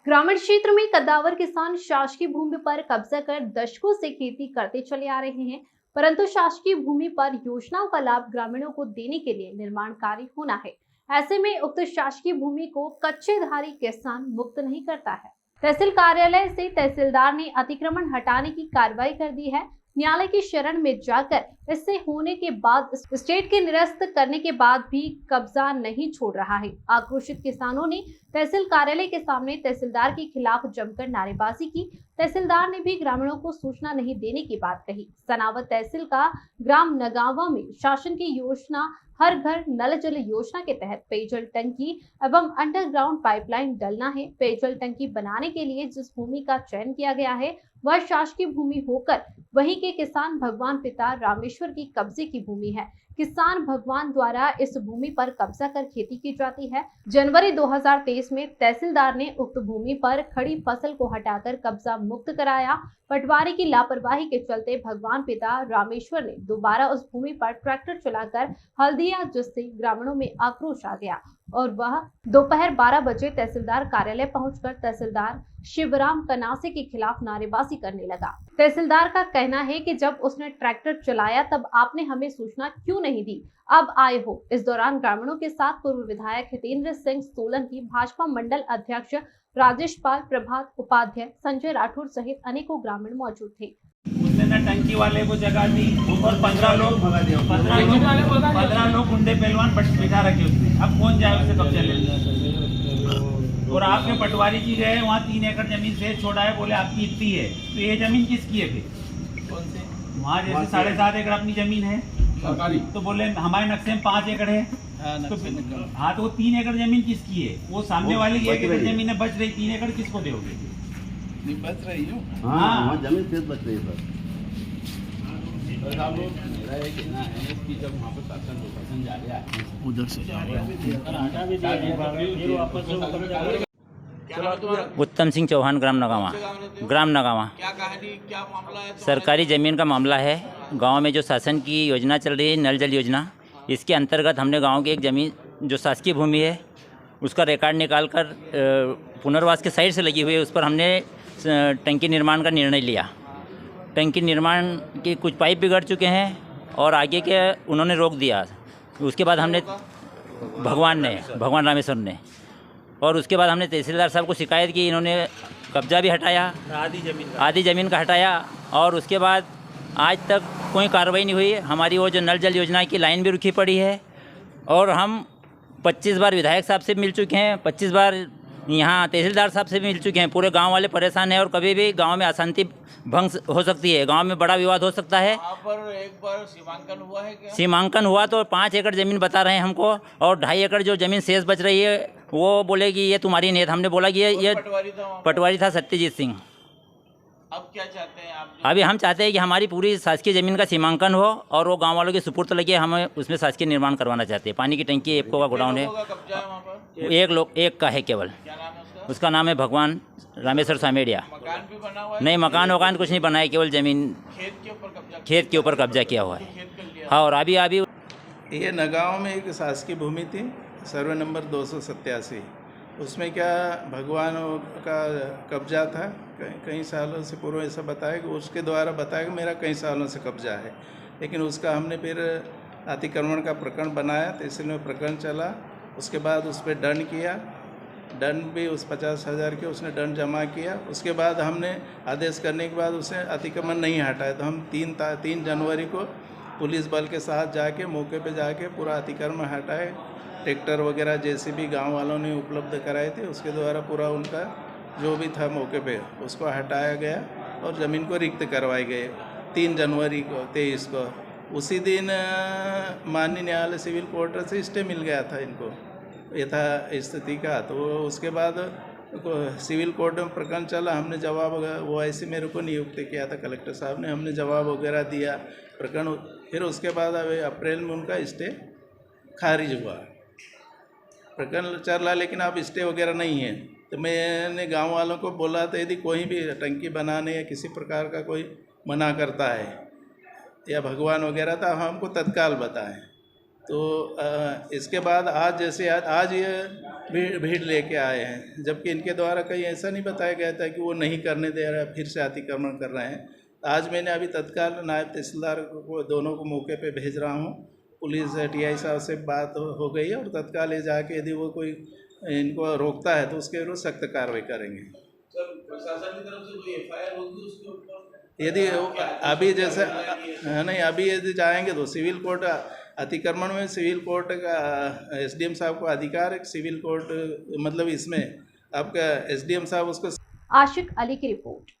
ग्रामीण क्षेत्र में कद्दावर किसान शासकीय भूमि पर कब्जा कर दशकों से खेती करते चले आ रहे हैं, परंतु शासकीय भूमि पर योजनाओं का लाभ ग्रामीणों को देने के लिए निर्माण कार्य होना है। ऐसे में उक्त शासकीय भूमि को कच्चेधारी किसान मुक्त नहीं करता है। तहसील कार्यालय से तहसीलदार ने अतिक्रमण हटाने की कार्रवाई कर दी है। न्यायालय की शरण में जाकर इससे होने के बाद स्टेट के निरस्त करने के बाद भी कब्जा नहीं छोड़ रहा है। आक्रोशित किसानों ने तहसील कार्यालय के सामने तहसीलदार के खिलाफ जमकर नारेबाजी की। तहसीलदार ने भी ग्रामीणों को सूचना नहीं देने की बात कही। सनावद तहसील का ग्राम नगावा में शासन की योजना हर घर नल जल योजना के तहत पेयजल टंकी एवं अंडरग्राउंड पाइपलाइन डलना है। पेयजल टंकी बनाने के लिए जिस भूमि का चयन किया गया है वह शासकीय भूमि होकर वहीं के किसान भगवान पिता रामेश्वर की कब्जे की भूमि है। किसान भगवान द्वारा इस भूमि पर कब्जा कर खेती की जाती है। जनवरी 2023 में तहसीलदार ने उक्त भूमि पर खड़ी फसल को हटाकर कब्जा मुक्त कराया। पटवारी की लापरवाही के चलते भगवान पिता रामेश्वर ने दोबारा उस भूमि पर ट्रैक्टर चलाकर हल दिया, जिससे ग्रामीणों में आक्रोश आ गया और वह दोपहर 12 बजे तहसीलदार कार्यालय पहुंचकर तहसीलदार शिवराम कनासे के खिलाफ नारेबाजी करने लगा। तहसीलदार का कहना है कि जब उसने ट्रैक्टर चलाया तब आपने हमें सूचना क्यों नहीं दी, अब आए हो। इस दौरान ग्रामीणों के साथ पूर्व विधायक हितेंद्र सिंह सोलंकी, भाजपा मंडल अध्यक्ष राजेश पाल, प्रभात उपाध्याय, संजय राठौर सहित अनेकों ग्रामीण मौजूद थे। उसने न टंकी वाले को जगह दी और 15 लोग गुंडे पहलवान बिठा रखे उसने। अब कौन जाए उसे कब्जा ले। और आपके पटवारी जी गए वहाँ 3 एकड़ जमीन से छोड़ा है, बोले आपकी इतनी है, तो ये जमीन किसकी है फिर? कौन से? वहाँ जैसे 7.5 एकड़ अपनी जमीन है सरकारी, तो बोले हमारे नक्शे में 5 एकड़ है, तो हाँ, तो वो 3 एकड़ जमीन किसकी है? वो सामने वाले की 1 एकड़ जमीन है, बच रही 3 एकड़ किसको दोगे? नहीं बच रही हो। हाँ, जमीन से बच रही है उधर से उत्तम सिंह चौहान, ग्राम नगावा। क्या कहानी, क्या मामला है? सरकारी ज़मीन का मामला है। गांव में जो शासन की योजना चल रही है नल जल योजना, इसके अंतर्गत हमने गांव की एक ज़मीन जो शासकीय भूमि है उसका रिकॉर्ड निकाल कर पुनर्वास के साइड से लगी हुई है, उस पर हमने टंकी निर्माण का निर्णय लिया। टंकी निर्माण के कुछ पाइप बिगड़ चुके हैं और आगे के उन्होंने रोक दिया। उसके बाद हमने भगवान रामेश्वर ने, और उसके बाद हमने तहसीलदार साहब को शिकायत की। इन्होंने कब्जा भी हटाया, आधी ज़मीन का हटाया, और उसके बाद आज तक कोई कार्रवाई नहीं हुई। हमारी वो जो नल जल योजना की लाइन भी रुकी पड़ी है, और हम 25 बार विधायक साहब से मिल चुके हैं, 25 बार यहाँ तहसीलदार साहब से भी मिल चुके हैं। पूरे गांव वाले परेशान हैं और कभी भी गांव में अशांति भंग हो सकती है, गांव में बड़ा विवाद हो सकता है। वहाँ पर एक बार सीमांकन हुआ है क्या? सीमांकन हुआ तो 5 एकड़ ज़मीन बता रहे हैं हमको, और 2.5 एकड़ जो ज़मीन शेष बच रही है वो बोलेगी ये तुम्हारी नहीं है। हमने बोला कि ये पटवारी था सत्यजीत सिंह। अब क्या चाहते हैं आप? अभी हम चाहते हैं कि हमारी पूरी शासकीय ज़मीन का सीमांकन हो और वो गांव वालों के सुपुर्द लगे। हम उसमें शासकीय निर्माण करवाना चाहते हैं। पानी की टंकी एप्को का गोडाउन है, कब्जा है वहाँ पर? एक का है केवल। क्या नाम है उसका? उसका नाम है भगवान रामेश्वर सामेड़िया। मकान भी बना हुआ है? नहीं, मकान कुछ नहीं बना है, केवल ज़मीन खेत के ऊपर कब्जा किया हुआ है। हाँ, और अभी ये नगांव में एक शासकीय भूमि थी, सर्वे नंबर 287। उसमें क्या भगवान का कब्जा था कई सालों से पूर्व। ऐसा बताया कि उसके द्वारा बताया कि मेरा कई सालों से कब्जा है, लेकिन उसका हमने फिर अतिक्रमण का प्रकरण बनाया, तहसील में प्रकरण चला। उसके बाद उस पर दंड किया, दंड भी उस 50,000 के उसने दंड जमा किया। उसके बाद हमने आदेश करने के बाद उसे अतिक्रमण नहीं हटाया, तो हम 3 जनवरी को पुलिस बल के साथ जाके मौके पे जाके पूरा अतिक्रमण हटाए। ट्रैक्टर वगैरह जैसे भी गांव वालों ने उपलब्ध कराए थे, उसके द्वारा पूरा उनका जो भी था मौके पे उसको हटाया गया और ज़मीन को रिक्त करवाए गए 3 जनवरी को 23 को। उसी दिन माननीय न्यायालय सिविल कोर्ट से स्टे मिल गया था इनको यथा स्थिति का। तो उसके बाद सिविल कोर्ट में प्रकरण चला, हमने जवाब, वो ऐसे मेरे को नियुक्त किया था कलेक्टर साहब ने, हमने जवाब वगैरह दिया प्रकरण। फिर उसके बाद अभी अप्रैल में उनका स्टे खारिज हुआ, प्रकरण चल रहा, लेकिन अब स्टे वगैरह नहीं है। तो मैंने गांव वालों को बोला था यदि कोई भी टंकी बनाने या किसी प्रकार का कोई मना करता है या भगवान वगैरह, तो हमको तत्काल बताएं। तो इसके बाद आज जैसे आज ये भीड़ लेके आए हैं, जबकि इनके द्वारा कहीं ऐसा नहीं बताया गया था कि वो नहीं करने दे रहा, फिर से अतिक्रमण कर रहे हैं। आज मैंने अभी तत्काल नायब तहसीलदार को दोनों को मौके पे भेज रहा हूँ। पुलिस टीआई साहब से बात हो गई है और तत्काल ये जाके यदि वो कोई इनको रोकता है तो उसके विरुद्ध सख्त कार्रवाई करेंगे। सर प्रशासन की तरफ से कोई एफआईआर होगी उसके ऊपर? यदि अभी जैसे नहीं, अभी यदि जाएंगे तो सिविल कोर्ट, अतिक्रमण में सिविल कोर्ट का एसडीएम साहब को अधिकार है। सिविल कोर्ट मतलब इसमें आपका एसडीएम साहब उसको। आशिक अली की रिपोर्ट।